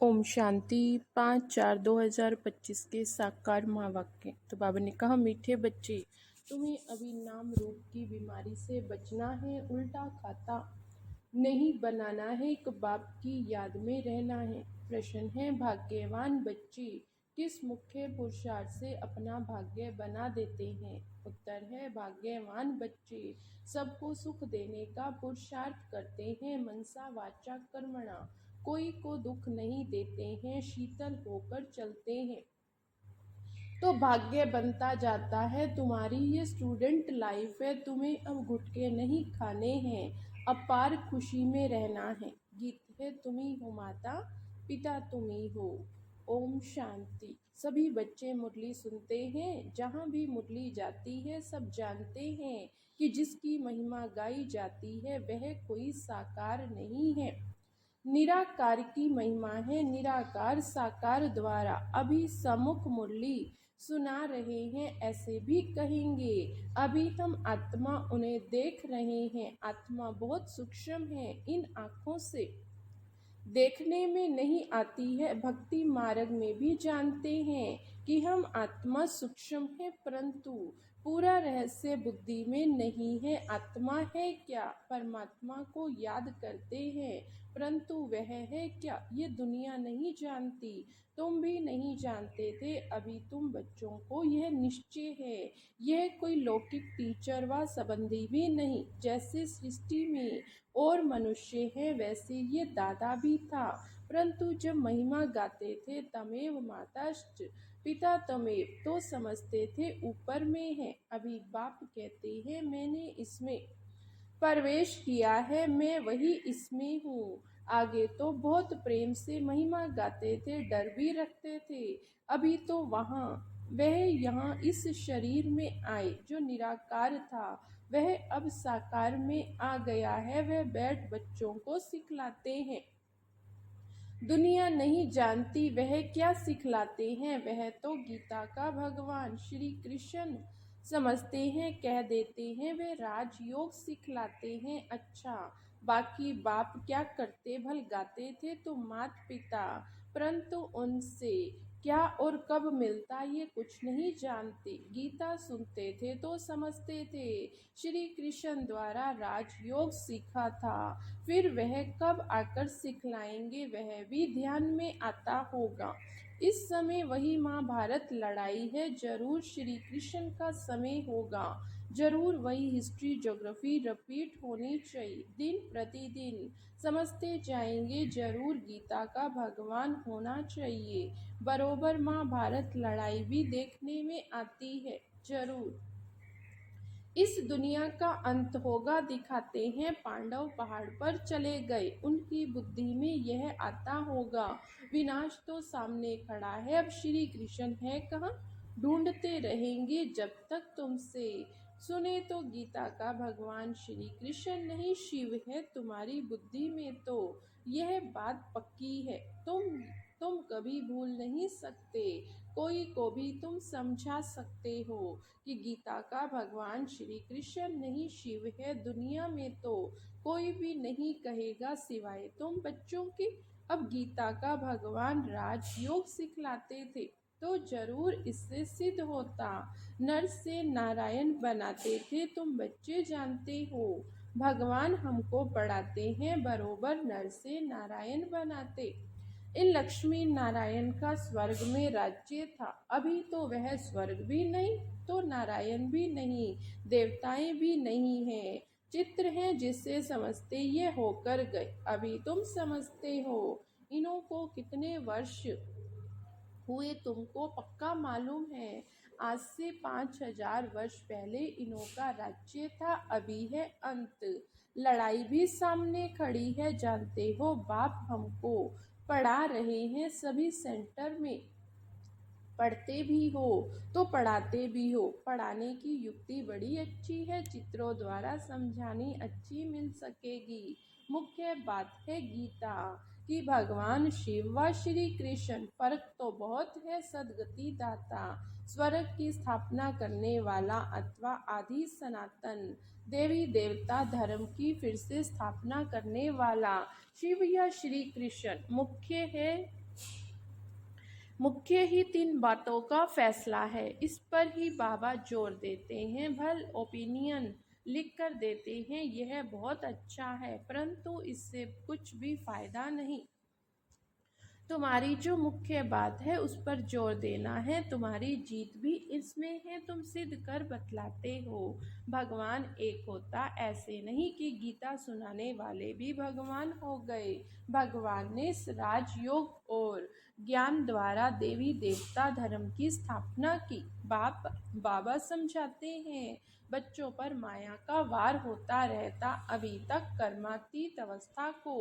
ओम शांति 5/4/2025 के साकार महावाक्य। तो बाबा ने कहा, मीठे बच्चे, तुम्हें अभी नाम रूप की बीमारी से बचना है। उल्टा खाता नहीं बनाना है, एक बाप की याद में रहना है। प्रश्न है, भाग्यवान बच्चे किस मुख्य पुरुषार्थ से अपना भाग्य बना देते हैं? उत्तर है, भाग्यवान बच्चे सबको सुख देने का पुरुषार्थ करते हैं, मनसा वाचा कर्मणा। कोई को दुख नहीं देते हैं, शीतल होकर चलते हैं, तो भाग्य बनता जाता है। तुम्हारी ये स्टूडेंट लाइफ है, तुम्हें अब गुटके नहीं खाने हैं, अपार खुशी में रहना है। गीत है, तुम ही हो माता पिता तुम ही हो। ओम शांति। सभी बच्चे मुरली सुनते हैं, जहाँ भी मुरली जाती है सब जानते हैं कि जिसकी महिमा गाई जाती है वह कोई साकार नहीं है, निराकार की महिमा है। निराकार साकार द्वारा अभी सम्मुख मुरली सुना रहे हैं, ऐसे भी कहेंगे। अभी हम आत्मा उन्हें देख रहे हैं, आत्मा बहुत सूक्ष्म है, इन आँखों से देखने में नहीं आती है। भक्ति मार्ग में भी जानते हैं कि हम आत्मा सूक्ष्म है, परंतु पूरा रहस्य बुद्धि में नहीं है। आत्मा है क्या? परमात्मा को याद करते हैं, परंतु वह है क्या ये दुनिया नहीं जानती। तुम भी नहीं जानते थे, अभी तुम बच्चों को यह निश्चय है। यह कोई लौकिक टीचर व संबंधी भी नहीं। जैसे सृष्टि में और मनुष्य है वैसे ये दादा भी था, परंतु जब महिमा गाते थे तमेव माताश्च पिता तमेव, तो समझते थे ऊपर में है। अभी बाप कहते हैं मैंने इसमें प्रवेश किया है, मैं वही इसमें हूँ। आगे तो बहुत प्रेम से महिमा गाते थे, डर भी रखते थे। अभी तो वहाँ वह यहाँ इस शरीर में आए, जो निराकार था वह अब साकार में आ गया है। वह बैठ बच्चों को सिखलाते हैं। दुनिया नहीं जानती वह क्या सिखलाते हैं, वह तो गीता का भगवान श्री कृष्ण समझते हैं, कह देते हैं वे राजयोग सिखलाते हैं। अच्छा, बाकी बाप क्या करते? भल गाते थे तो मात पिता, परंतु उनसे क्या और कब मिलता ये कुछ नहीं जानते। गीता सुनते थे तो समझते थे श्री कृष्ण द्वारा राजयोग सीखा था, फिर वह कब आकर सिखलाएंगे वह भी ध्यान में आता होगा। इस समय वही महाभारत लड़ाई है, जरूर श्री कृष्ण का समय होगा, जरूर वही हिस्ट्री ज्योग्राफी रिपीट होनी चाहिए। दिन प्रतिदिन समझते जाएंगे, जरूर गीता का भगवान होना चाहिए। बरोबर महाभारत लड़ाई भी देखने में आती है, जरूर इस दुनिया का अंत होगा। दिखाते हैं पांडव पहाड़ पर चले गए, उनकी बुद्धि में यह आता होगा विनाश तो सामने खड़ा है, अब श्री कृष्ण है कहाँ? ढूंढते रहेंगे जब तक तुमसे सुने तो गीता का भगवान श्री कृष्ण नहीं शिव है। तुम्हारी बुद्धि में तो यह बात पक्की है, तुम कभी भूल नहीं सकते। कोई को भी तुम समझा सकते हो कि गीता का भगवान श्री कृष्ण नहीं शिव है। दुनिया में तो कोई भी नहीं कहेगा सिवाय तुम बच्चों के। अब गीता का भगवान राजयोग सिखलाते थे तो जरूर इससे सिद्ध होता। नर से नारायण बनाते थे, तुम बच्चे जानते हो। भगवान हमको पढ़ाते हैं, बरोबर नर से नारायण बनाते। इन लक्ष्मी नारायण का स्वर्ग में राज्य था, अभी तो वह स्वर्ग भी नहीं तो नारायण भी नहीं, देवताएं भी नहीं हैं। चित्र है जिससे समझते ये होकर गए, अभी तुम समझते हो। इन्हों को कितने वर्ष हुए तुमको पक्का मालूम है? आज से 5,000 वर्ष पहले इन्हों का राज्य था, अभी है अंत। लड़ाई भी सामने खड़ी है, जानते हो। बाप हमको पढ़ा रहे हैं, सभी सेंटर में पढ़ते भी हो तो पढ़ाते भी हो। पढ़ाने की युक्ति बड़ी अच्छी है, चित्रों द्वारा समझानी अच्छी मिल सकेगी। मुख्य बात है गीता कि भगवान शिव व श्री कृष्ण, फर्क तो बहुत है। सदगति दाता, स्वर्ग की स्थापना करने वाला अथवा आदि सनातन देवी देवता धर्म की फिर से स्थापना करने वाला शिव या श्री कृष्ण मुख्य है। मुख्य ही 3 बातों का फैसला है, इस पर ही बाबा जोर देते हैं। भल ओपिनियन लिख कर देते हैं, यह बहुत अच्छा है, परंतु इससे कुछ भी फायदा नहीं। तुम्हारी जो मुख्य बात है उस पर जोर देना है, तुम्हारी जीत भी इसमें है, तुम सिद्ध कर बतलाते हो भगवान एक होता। ऐसे नहीं कि गीता सुनाने वाले भी भगवान हो गए। भगवान ने राजयोग और ज्ञान द्वारा देवी देवता धर्म की स्थापना की। बाबा समझाते हैं, बच्चों पर माया का वार होता रहता, अभी तक कर्मातीत अवस्था को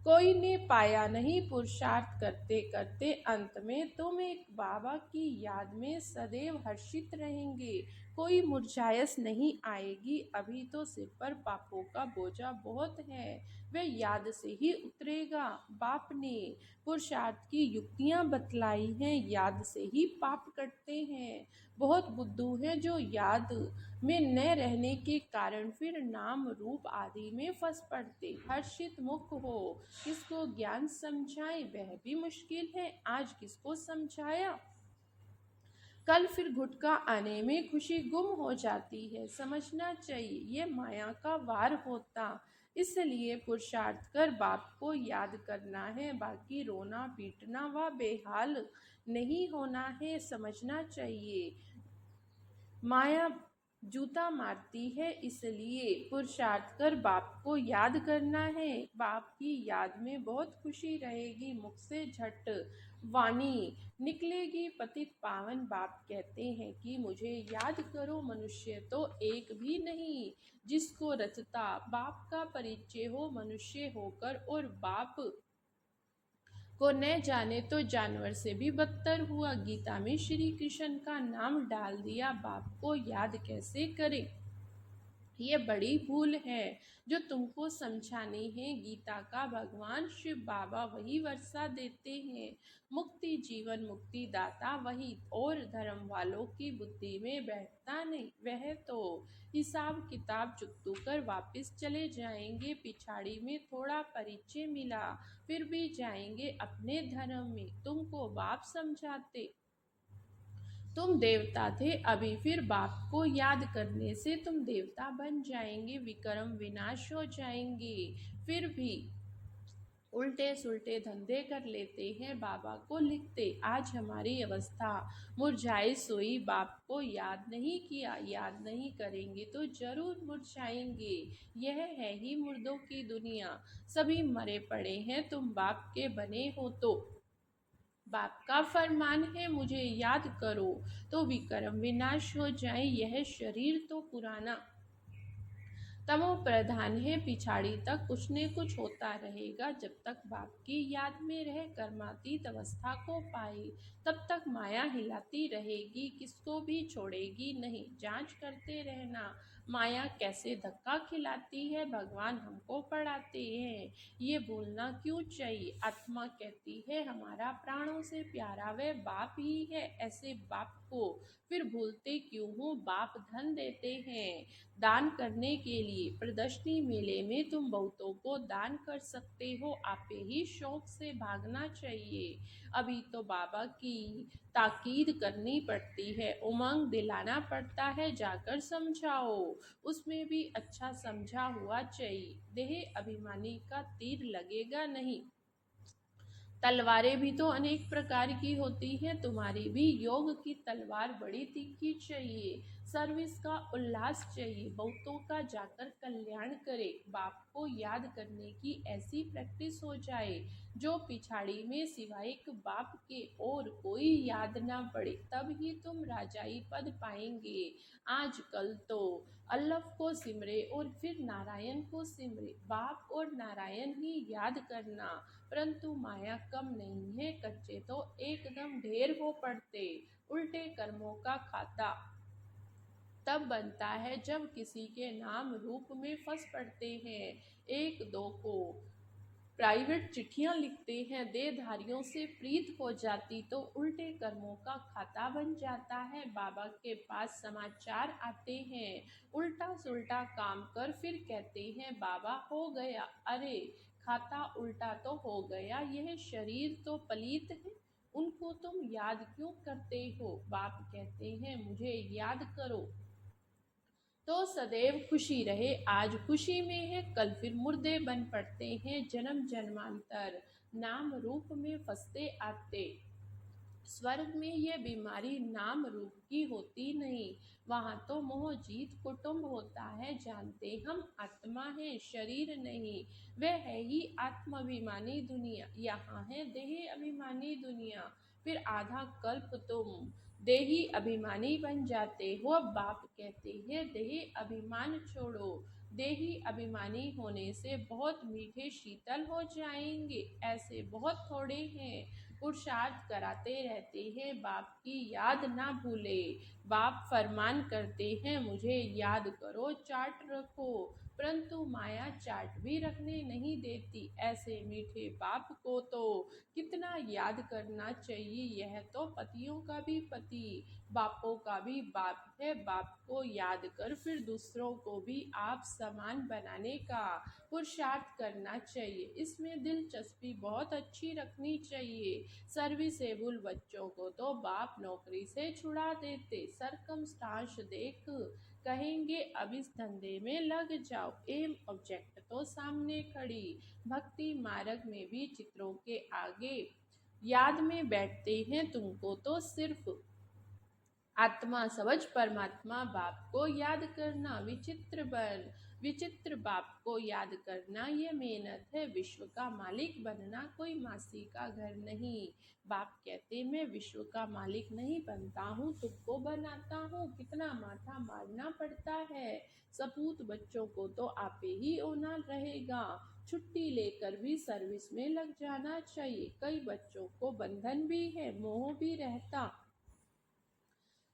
कोई ने पाया नहीं। पुरुषार्थ करते करते अंत में तुम एक बाबा की याद में सदैव हर्षित रहेंगे। कोई मुरझायस नहीं आएगी। अभी तो सिर पर पापों का बोझा बहुत है, वह याद से ही उतरेगा। बाप ने पुरुषार्थ की युक्तियां बतलाई हैं, याद से ही पाप कटते हैं। बहुत बुद्धू हैं जो याद में न रहने के कारण फिर नाम रूप आदि में फंस पड़ते। हर्षित मुख हो, किसको ज्ञान समझाए, वह भी मुश्किल है। आज किसको समझाया, कल फिर घुटका आने में खुशी गुम हो जाती है। समझना चाहिए ये माया का वार होता, इसलिए पुरुषार्थ कर बाप को याद करना है। बाकी रोना पीटना व बेहाल नहीं होना है। समझना चाहिए माया जूता मारती है, इसलिए पुरुषार्थ कर बाप को याद करना है। बाप की याद में बहुत खुशी रहेगी। मुख से झट वाणी निकलेगी पतित पावन। बाप कहते हैं कि मुझे याद करो। मनुष्य तो एक भी नहीं जिसको रचता बाप का परिचय हो। मनुष्य होकर और बाप को न जाने तो जानवर से भी बदतर हुआ। गीता में श्री कृष्ण का नाम डाल दिया, बाप को याद कैसे करें। ये बड़ी भूल है जो तुमको समझानी है। गीता का भगवान शिव बाबा वही वर्षा देते हैं। मुक्ति जीवन मुक्ति दाता वही, और धर्म वालों की बुद्धि में बैठता नहीं। वह तो हिसाब किताब चुकतू कर वापस चले जाएंगे। पिछाड़ी में थोड़ा परिचय मिला, फिर भी जाएंगे अपने धर्म में। तुमको बाप समझाते तुम देवता थे, अभी फिर बाप को याद करने से तुम देवता बन जाएंगे। विक्रम विनाश हो जाएंगे। फिर भी उल्टे सुल्टे धंधे कर लेते हैं, बाबा को लिखते। आज हमारी अवस्था मुरझाई सोई, बाप को याद नहीं किया। याद नहीं करेंगे तो जरूर मुरझाएंगे। यह है ही मुर्दों की दुनिया, सभी मरे पड़े हैं। तुम बाप के बने हो तो बाप का फरमान है मुझे याद करो, तो विक्रम विनाश हो जाए। यह शरीर तो पुराना तमो प्रधान है, पिछाड़ी तक कुछ न कुछ होता रहेगा। जब तक बाप की याद में रह कर्मातीत अवस्था को पाए, तब तक माया हिलाती रहेगी, किसको भी छोड़ेगी नहीं। जांच करते रहना माया कैसे धक्का खिलाती है, भगवान हमको पढ़ाते हैं, ये भूलना क्यों चाहिए। आत्मा कहती है हमारा प्राणों से प्यारा वह बाप ही है, ऐसे बाप को फिर भूलते क्यों हो। बाप धन देते हैं दान करने के लिए। प्रदर्शनी मेले में तुम बहुतों को दान कर सकते हो, आपे ही शौक से भागना चाहिए। अभी तो बाबा की ताकीद करनी पड़ती है, उमंग दिलाना पड़ता है। जाकर समझाओ, उसमें भी अच्छा समझा हुआ चाहिए। देह अभिमानी का तीर लगेगा नहीं। तलवारें भी तो अनेक प्रकार की होती हैं, तुम्हारी भी योग की तलवार बड़ी तीखी चाहिए। सर्विस का उल्लास चाहिए, बहुतों का जाकर कल्याण करे। बाप को याद करने की ऐसी प्रैक्टिस हो जाए जो पिछाड़ी में सिवाय एक बाप के और कोई याद ना पड़े, तब ही तुम राजाई पद पाएंगे। आजकल तो अल्लाह को सिमरे और फिर नारायण को सिमरे। बाप और नारायण ही याद करना, परंतु माया कम नहीं है। कच्चे तो एकदम ढेर हो पड़ते। उल्टे कर्मों का खाता तब बनता है जब किसी के नाम रूप में फंस पड़ते हैं। एक दो को प्राइवेट चिट्ठियां लिखते हैं, देहधारियों से प्रीत हो जाती तो उल्टे कर्मों का खाता बन जाता है। बाबा के पास समाचार आते हैं, उल्टा सुल्टा काम कर फिर कहते हैं बाबा हो गया। अरे खाता उल्टा तो हो गया, यह शरीर तो पलीत है। उनको तुम याद क्यों करते हो? बाप कहते हैं मुझे याद करो तो सदैव खुशी रहे। आज खुशी में है, कल फिर मुर्दे बन पड़ते हैं। जन्म जन्मांतर नाम रूप में फंसते आते। स्वर्ग में ये बीमारी नाम रूप की होती नहीं, वहां तो मोह जीत कुटुंब होता है। जानते हम आत्मा है, शरीर नहीं। वह है ही आत्माभिमानी दुनिया, यहाँ है देह अभिमानी दुनिया। फिर आधा कल्प तुम देही अभिमानी बन जाते हो। अब बाप कहते हैं देह अभिमान छोड़ो। देही अभिमानी होने से बहुत मीठे शीतल हो जाएंगे। ऐसे बहुत थोड़े हैं, पुरुषार्थ कराते रहते हैं, बाप की याद ना भूले। बाप फरमान करते हैं मुझे याद करो, चाट रखो, परंतु माया चाट भी रखने नहीं देती। ऐसे मीठे बाप को तो कितना याद करना चाहिए। यह तो पतियों का भी पति, बापों का भी बाप है। बाप को याद कर फिर दूसरों को भी आप समान बनाने का पुरुषार्थ करना चाहिए। इसमें दिलचस्पी बहुत अच्छी रखनी चाहिए। सर्विसेबल बच्चों को तो बाप नौकरी से छुड़ा देते। सरकमस्टांस देख कहेंगे अब इस धंधे में लग जाओ। एम ऑब्जेक्ट तो सामने खड़ी। भक्ति मार्ग में भी चित्रों के आगे याद में बैठते हैं तुमको तो सिर्फ आत्मा समझ परमात्मा। बाप को याद करना विचित्र बाप को याद करना ये मेहनत है। विश्व का मालिक बनना कोई मासी का घर नहीं। बाप कहते मैं विश्व का मालिक नहीं बनता हूँ, तुमको बनाता हूँ। कितना माथा मारना पड़ता है। सपूत बच्चों को तो आपे ही होना रहेगा। छुट्टी लेकर भी सर्विस में लग जाना चाहिए। कई बच्चों को बंधन भी है, मोह भी रहता।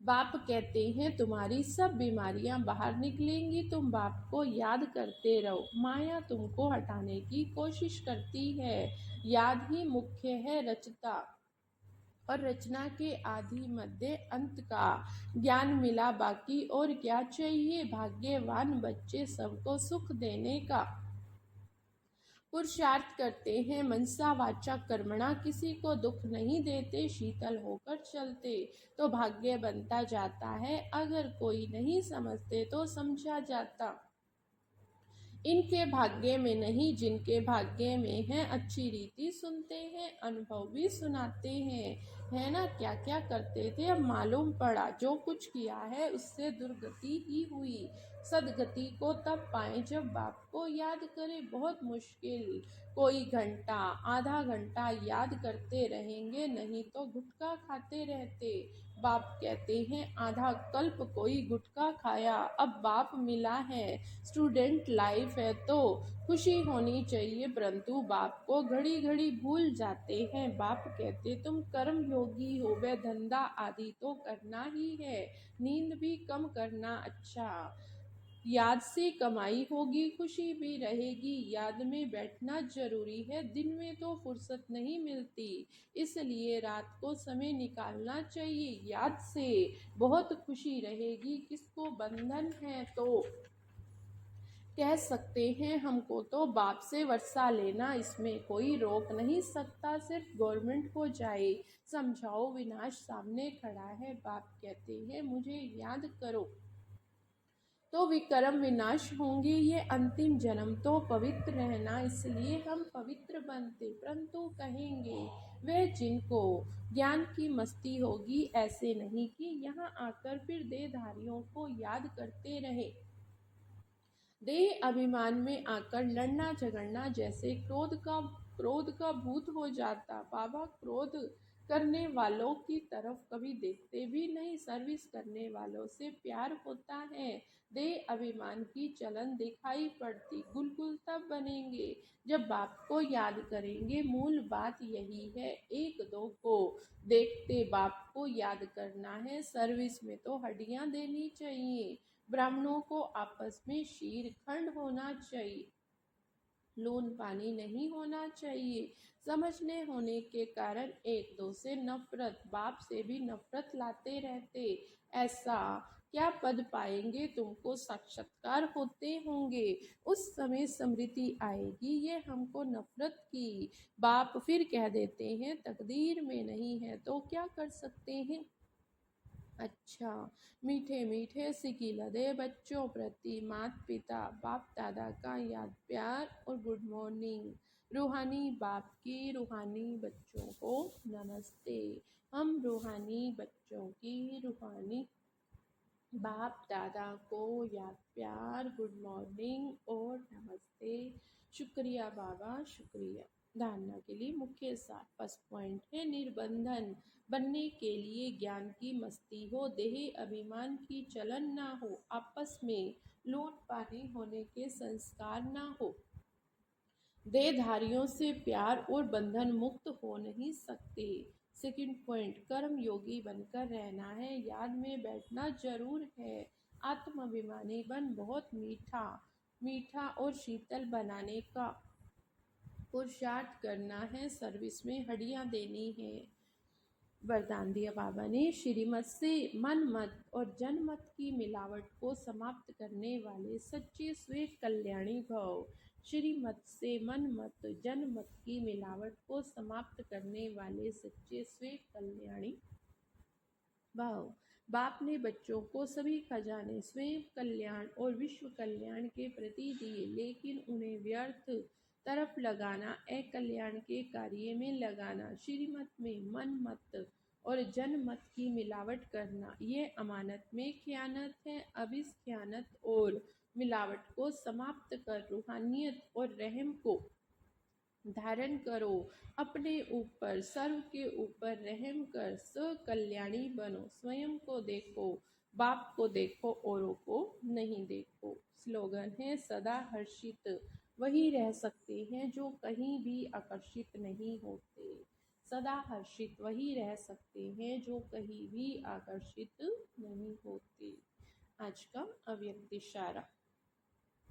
बाप कहते हैं तुम्हारी सब बीमारियां बाहर निकलेंगी, तुम बाप को याद करते रहो। माया तुमको हटाने की कोशिश करती है। याद ही मुख्य है रचता और रचना के आदि मध्य अंत का। ज्ञान मिला बाकी और क्या चाहिए। भाग्यवान बच्चे सबको सुख देने का पुरुषार्थ करते हैं। मनसा वाचा कर्मणा किसी को दुख नहीं देते। शीतल होकर चलते तो भाग्य बनता जाता है। अगर कोई नहीं समझते तो समझा जाता। इनके भाग्य में नहीं, जिनके भाग्य में है। अच्छी रीति सुनते हैं, अनुभव भी सुनाते हैं। है ना, क्या क्या करते थे अब मालूम पड़ा। जो कुछ किया है उससे दुर्गति ही हुई। सदगति को तब पाए जब बाप को याद करे। बहुत मुश्किल, कोई घंटा आधा घंटा याद करते रहेंगे, नहीं तो गुटखा खाते रहते। बाप कहते हैं आधा कल्प कोई गुटखा खाया, अब बाप मिला है। स्टूडेंट लाइफ है तो खुशी होनी चाहिए, परंतु बाप को घड़ी घड़ी भूल जाते हैं। बाप कहते तुम कर्म योगी हो, वह धंधा आदि तो करना ही है, नींद भी कम करना अच्छा। याद से कमाई होगी, खुशी भी रहेगी। याद में बैठना जरूरी है, दिन में तो फुर्सत नहीं मिलती, इसलिए रात को समय निकालना चाहिए। याद से बहुत खुशी रहेगी। किसको बंधन है तो कह सकते हैं हमको तो बाप से वर्षा लेना, इसमें कोई रोक नहीं सकता। सिर्फ गवर्नमेंट को जाए समझाओ, विनाश सामने खड़ा है। बाप कहते हैं मुझे याद करो तो विक्रम विनाश होंगे। ये अंतिम जन्म तो पवित्र रहना, इसलिए हम पवित्र बनते। परंतु कहेंगे वे जिनको ज्ञान की मस्ती होगी, ऐसे नहीं कि यहाँ आकर फिर देहधारियों को याद करते रहे। देह अभिमान में आकर लड़ना झगड़ना जैसे क्रोध का भूत हो जाता। बाबा क्रोध करने वालों की तरफ कभी देखते भी नहीं, सर्विस करने वालों से प्यार होता है। देह अभिमान की चलन दिखाई पड़ती। गुलगुल तब बनेंगे जब बाप को याद करेंगे। मूल बात यही है, एक दो को देखते बाप को याद करना है। सर्विस में तो हड्डियां देनी चाहिए। ब्राह्मणों को आपस में शीर खंड होना चाहिए, लून पानी नहीं होना चाहिए। समझने होने के कारण एक दो से नफरत, बाप से भी नफरत लाते रहते। ऐसा क्या पद पाएंगे तुमको साक्षात्कार होते होंगे, उस समय स्मृति आएगी ये हमको नफरत की। बाप फिर कह देते हैं तकदीर में नहीं है तो क्या कर सकते हैं। अच्छा, मीठे मीठे सिकी लदे बच्चों प्रति माता पिता बाप दादा का याद प्यार और गुड मॉर्निंग। रूहानी बाप की रूहानी बच्चों को नमस्ते। हम रूहानी बच्चों की रूहानी बाप दादा को याद प्यार गुड मॉर्निंग और नमस्ते। शुक्रिया बाबा शुक्रिया। धारणा के लिए मुख्य सार फर्स्ट पॉइंट है निर्बंधन बनने के लिए ज्ञान की मस्ती हो, देह अभिमान की चलन ना हो, आपस में लूट पानी होने के संस्कार ना हो, देहधारियों से प्यार और बंधन मुक्त हो नहीं सकते। सेकंड पॉइंट कर्म योगी बनकर रहना है, याद में बैठना जरूर है। आत्माभिमानी बन बहुत मीठा मीठा और शीतल बनाने का पुरुषार्थ करना है, सर्विस में हड्डियां देनी है। वरदान दिया बाबा ने, श्रीमत से मन मत और जनमत की मिलावट को समाप्त करने वाले सच्चे स्वे कल्याणी भव। श्रीमत से मन मत जनमत की मिलावट को समाप्त करने वाले सच्चे स्वे कल्याणी भाव। बाप ने बच्चों को सभी खजाने स्वयं कल्याण और विश्व कल्याण के प्रति दिए, लेकिन उन्हें व्यर्थ तरफ लगाना, अकल्याण के कार्य में लगाना, श्रीमत में मन मत और जनमत की मिलावट करना, ये अमानत में खयानत है। अब इस खयानत और मिलावट को समाप्त कर रूहानियत और रहम को धारण करो, अपने ऊपर सर्व के ऊपर रहम कर सकल्याणी बनो। स्वयं को देखो, बाप को देखो, औरों को नहीं देखो। स्लोगन है सदा हर्षित वही रह सकते हैं जो कहीं भी आकर्षित नहीं होते। सदा हर्षित वही रह सकते हैं जो कहीं भी आकर्षित नहीं होते। आज का अव्यक्त इशारा,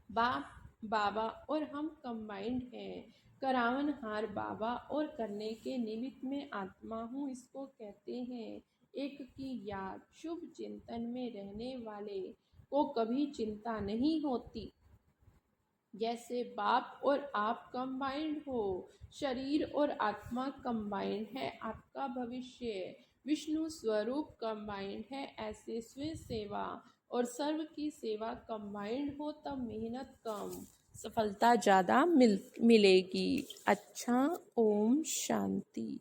बाप बाबा और हम कंबाइंड हैं। करावनहार बाबा और करने के निमित्त में आत्मा हूँ, इसको कहते हैं। एक की याद शुभ चिंतन में रहने वाले को कभी चिंता नहीं होती। जैसे बाप और आप कंबाइंड हो, शरीर और आत्मा कंबाइंड है, आपका भविष्य विष्णु स्वरूप कंबाइंड है। ऐसे स्वयं सेवा और सर्व की सेवा कंबाइंड हो तब मेहनत कम सफलता ज़्यादा मिलेगी। अच्छा, ओम शांति।